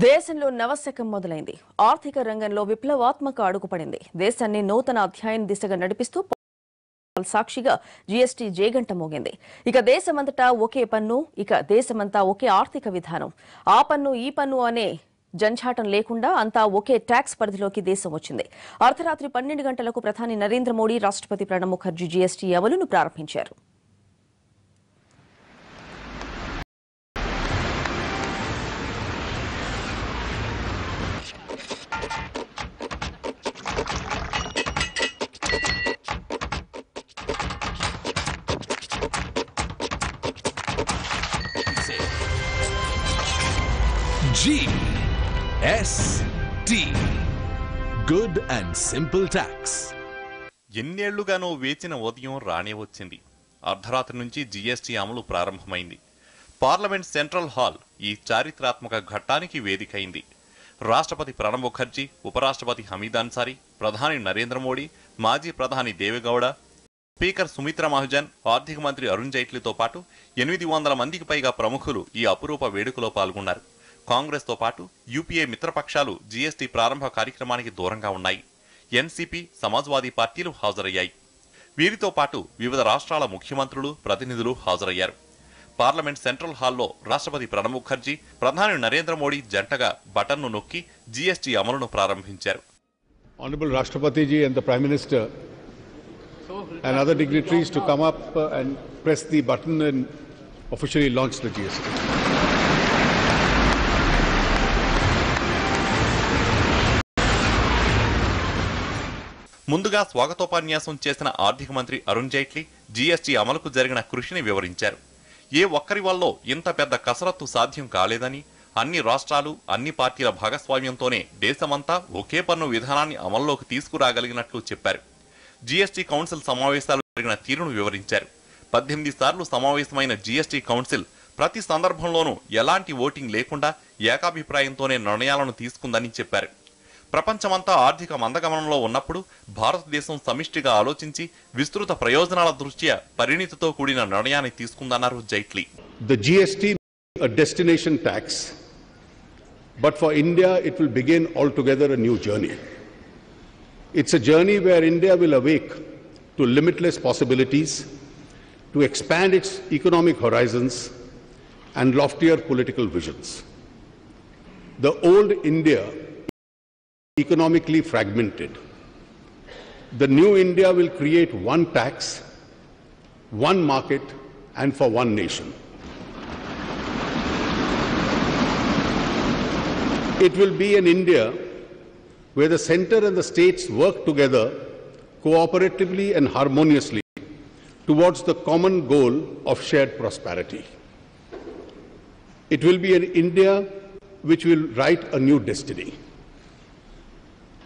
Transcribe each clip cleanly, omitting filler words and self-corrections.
దేశంలో నవశకం మొదలైంది. ఆర్థిక రంగంలో విప్లవాత్మక అడుగుపడింది. దేశాన్ని నూతన అధ్యాయం దిశగా నడిపిస్తూ సాక్షిగా జీఎస్టీ జేగంట మోగింది. ఇక దేశమంతటా ఒకే పన్ను, ఇక దేశమంతా ఒకే ఆర్థిక విధానం. ఆ పన్ను ఈ పన్ను అనే జంఝాటం లేకుండా అంతా ఒకే ట్యాక్స్ పరిధిలోకి దేశం వచ్చింది. అర్ధరాత్రి 12 గంటలకు ప్రధాని నరేంద్ర మోడీ, రాష్ట్రపతి ప్రణబ్ ముఖర్జీ జీఎస్టీ అమలును ప్రారంభించారు. GST good and simple tax. ఎన్నేళ్లుగానో వేచిన ఉదయం రానే వచ్చింది. అర్ధరాత్రి నుంచి జీఎస్టీ అమలు ప్రారంభమైంది. పార్లమెంట్ సెంట్రల్ హాల్ ఈ చారిత్రాత్మక ఘట్టానికి వేదికైంది. రాష్ట్రపతి ప్రణబ్ ముఖర్జీ, ఉపరాష్ట్రపతి హమీద్ అన్సారీ, ప్రధాని నరేంద్ర మోడీ, మాజీ ప్రధాని దేవేగౌడ, స్పీకర్ సుమిత్రా మహాజన్, ఆర్థిక మంత్రి అరుణ్ జైట్లీతో పాటు 800 మందికి పైగా ప్రముఖులు ఈ అపురూప వేడుకలో పాల్గొన్నారు. కాంగ్రెస్ తో పాటు యూపీఏ మిత్రపక్షాలు జీఎస్టీ ప్రారంభ కార్యక్రమానికి దూరంగా ఉన్నాయి. ఎన్సీపీ, సమాజ్వాదీ పార్టీలు హాజరయ్యాయి. వీరితో పాటు వివిధ రాష్ట్రాల ముఖ్యమంత్రులు, ప్రతినిధులు హాజరయ్యారు. పార్లమెంట్ సెంట్రల్ హాల్లో రాష్ట్రపతి ప్రణబ్ ముఖర్జీ, ప్రధాని నరేంద్ర మోడీ జంటగా బటన్ను నొక్కి జీఎస్టీ అమలును ప్రారంభించారు. Honorable Rashtrapati ji and the Prime Minister and other dignitaries to come up and press the button and officially launch the GST. ముందుగా స్వాగతోపన్యాసం చేసిన ఆర్థిక మంత్రి అరుణ్ జైట్లీ జీఎస్టీ అమలుకు జరిగిన కృషిని వివరించారు. ఏ ఒక్కరి వల్ల ఇంత పెద్ద కసరత్తు సాధ్యం కాలేదని, అన్ని రాష్ట్రాలు, అన్ని పార్టీల భాగస్వామ్యంతోనే దేశమంతా ఒకే పన్ను విధానాన్ని అమల్లోకి తీసుకురాగలిగినట్లు చెప్పారు. జీఎస్టీ కౌన్సిల్ సమావేశాలు జరిగిన తీరును వివరించారు. 18 సార్లు సమావేశమైన జీఎస్టీ కౌన్సిల్ ప్రతి సందర్భంలోనూ ఎలాంటి ఓటింగ్ లేకుండా ఏకాభిప్రాయంతోనే నిర్ణయాలను తీసుకుందని చెప్పారు. ప్రపంచమంతా ఆర్థిక మందగమనంలో ఉన్నప్పుడు భారతదేశం సమిష్టిగా ఆలోచించి విస్తృత ప్రయోజనాల దృష్ట్యా పరిణితితో కూడిన నిర్ణయాన్ని తీసుకుందన్నారు Jaitley. The GST a destination tax, but for India it will begin altogether a new journey. It's a journey where India will awake to limitless possibilities, to expand its economic horizons and loftier political visions. The old India economically fragmented. The new India will create one tax, one market, and for one nation. It will be an India where the center and the states work together cooperatively and harmoniously towards the common goal of shared prosperity. It will be an India which will write a new destiny.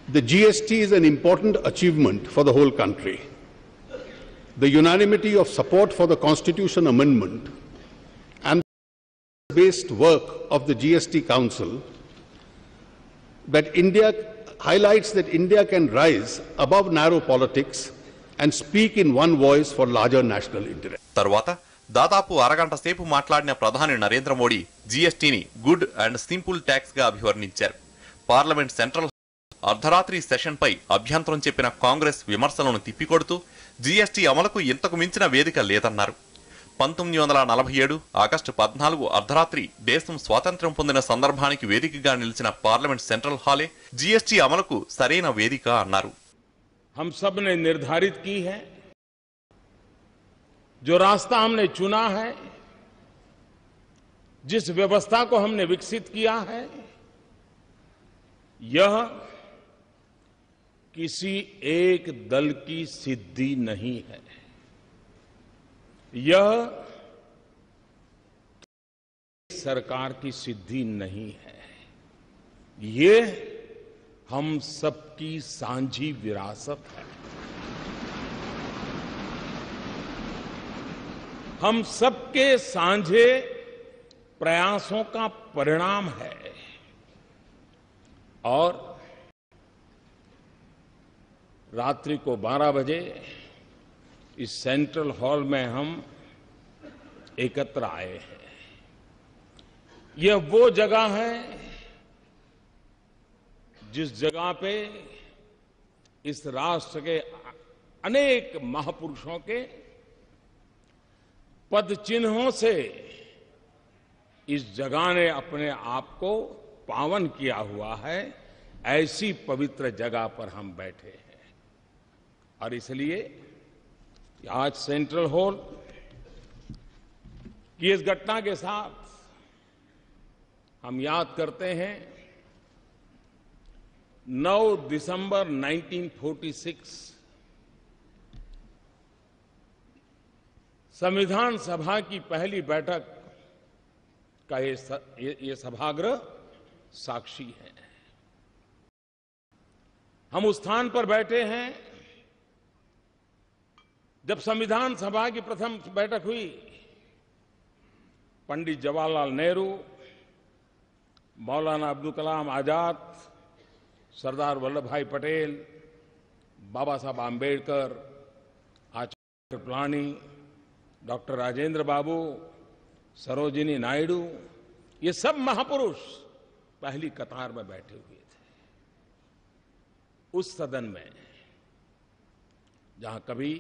The GST is an important achievement for the whole country. The unanimity of support for the Constitution Amendment and the based work of the GST Council highlights that India can rise above narrow politics and speak in one voice for larger national interest. తర్వాత దాదాపు అరగంట సేపు మాట్లాడిన ప్రధాని నరేంద్ర మోడీ జీఎస్టీని good and simple tax గా అభివర్ణించారు. Parliament central అర్ధరాత్రి సెషన్ పై అభ్యంతరం చెప్పిన కాంగ్రెస్ విమర్శలను తిప్పికొడుతూ జీఎస్టీ అమలుకు ఇంతకు మించిన వేదిక లేదన్నారు. 1947 ఆగస్టు 14 అర్ధరాత్రి దేశం స్వాతంత్ర్యం పొందిన సందర్భానికి వేదికగా నిలిచిన పార్లమెంట్ సెంట్రల్ హాలే జీఎస్టీ అమలుకు సరైన వేదిక అన్నారు. हम सब ने निर्धारित की है, जो रास्ता हमने चुना है, जिस व्यवस्था को हमने विकसित किया है, यह किसी एक दल की सिद्धि नहीं है. यह सरकार की सिद्धि नहीं है. ये हम सबकी सांझी विरासत है. हम सबके सांझे प्रयासों का परिणाम है. और रात्रि को 12 बजे इस सेंट्रल हॉल में हम एकत्र आए हैं। यह वो जगह है जिस जगह पे इस राष्ट्र के अनेक महापुरुषों के पद चिन्हों से इस जगह ने अपने आप को पावन किया हुआ है, ऐसी पवित्र जगह पर हम बैठे हैं। और इसलिए आज सेंट्रल हॉल की इस घटना के साथ हम याद करते हैं 9 दिसंबर 1946 संविधान सभा की पहली बैठक का ये सभागृह साक्षी है। हम उस स्थान पर बैठे हैं जब संविधान सभा की प्रथम बैठक हुई। पंडित जवाहरलाल नेहरू, मौलाना अब्दुल कलाम आजाद, सरदार वल्लभ भाई पटेल, बाबा साहब आम्बेडकर, आचार्य कृपलानी, डॉक्टर राजेंद्र बाबू, सरोजिनी नायडू, ये सब महापुरुष पहली कतार में बैठे हुए थे। उस सदन में जहां कभी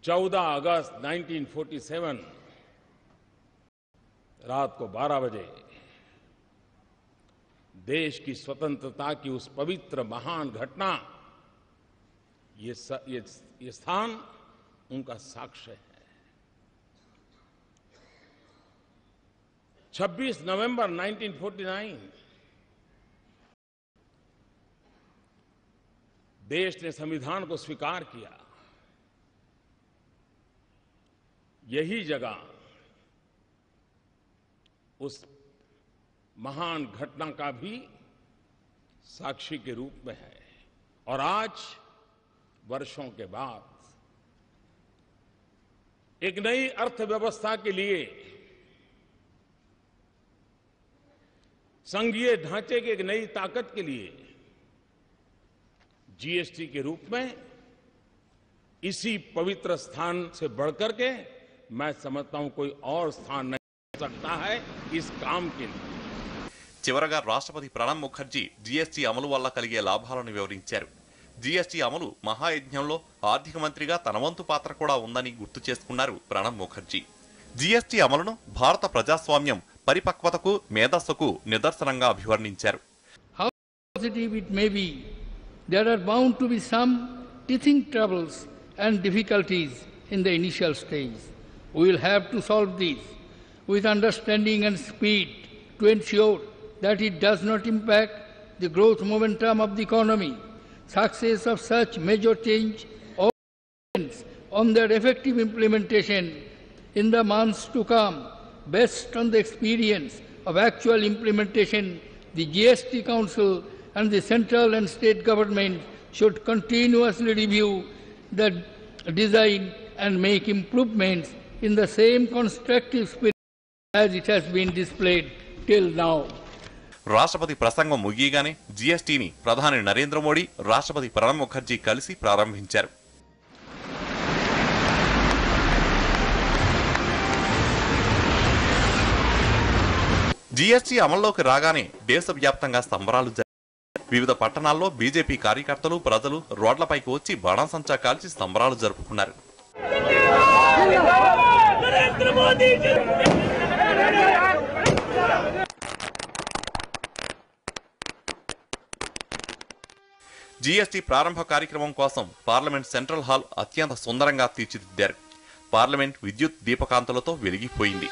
14 अगस्त 1947 रात को 12 बजे देश की स्वतंत्रता की उस पवित्र महान घटना, ये स्थान उनका साक्ष्य है। 26 नवंबर 1949 देश ने संविधान को स्वीकार किया। यही जगह उस महान घटना का भी साक्षी के रूप में है। और आज वर्षों के बाद एक नई अर्थव्यवस्था के लिए, संघीय ढांचे की एक नई ताकत के लिए जीएसटी के रूप में इसी पवित्र स्थान से बढ़कर के मैं समझता हूं कोई और स्थान नहीं हो सकता है इस काम के लिए। చివరగా రాష్ట్రపతి ప్రణబ్ ముఖర్జీ జీఎస్టీ అమలు వల్ల కలిగే లాభాలను వివరించారు. జీఎస్టీ అమలు మహాయజ్ఞంలో ఆర్థిక మంత్రిగా తన వంతు పాత్ర కూడా ఉందని గుర్తు చేసుకున్నారు ప్రణబ్ ముఖర్జీ. జీఎస్టీ అమలును భారత ప్రజాస్వామ్యం పరిపక్వతకు, మేధస్సుకు నిదర్శనంగా అభివర్ణించారు. How positive it may be, there are bound to be some teething troubles and difficulties in the initial stage. We will have to solve these with understanding and speed to ensure that it does not impact the growth momentum of the economy. Success of such major change all depends on their effective implementation in the months to come. Based on the experience of actual implementation, the GST Council and the central and state government should continuously review the design and make improvements in the same constructive spirit as it has been displayed till now. రాష్ట్రపతి ప్రసంగం ముగియగానే జీఎస్టీని ప్రధాని నరేంద్ర మోడీ, రాష్ట్రపతి ప్రణబ్ ముఖర్జీ కలిసి ప్రారంభించారు. GST అమల్లోకి రాగానే దేశవ్యాప్తంగా సంబరాలు జరిగాయి. వివిధ పట్టణాల్లో బీజేపీ కార్యకర్తలు, ప్రజలు రోడ్లపైకి వచ్చి బాణాసంచా కాల్చి సంబరాలు జరుపుకున్నారు. జీఎస్టీ ప్రారంభ కార్యక్రమం కోసం పార్లమెంట్ సెంట్రల్ హాల్ అత్యంత సుందరంగా తీర్చిదిద్దారు. పార్లమెంట్ విద్యుత్ దీపకాంతులతో వెలిగిపోయింది.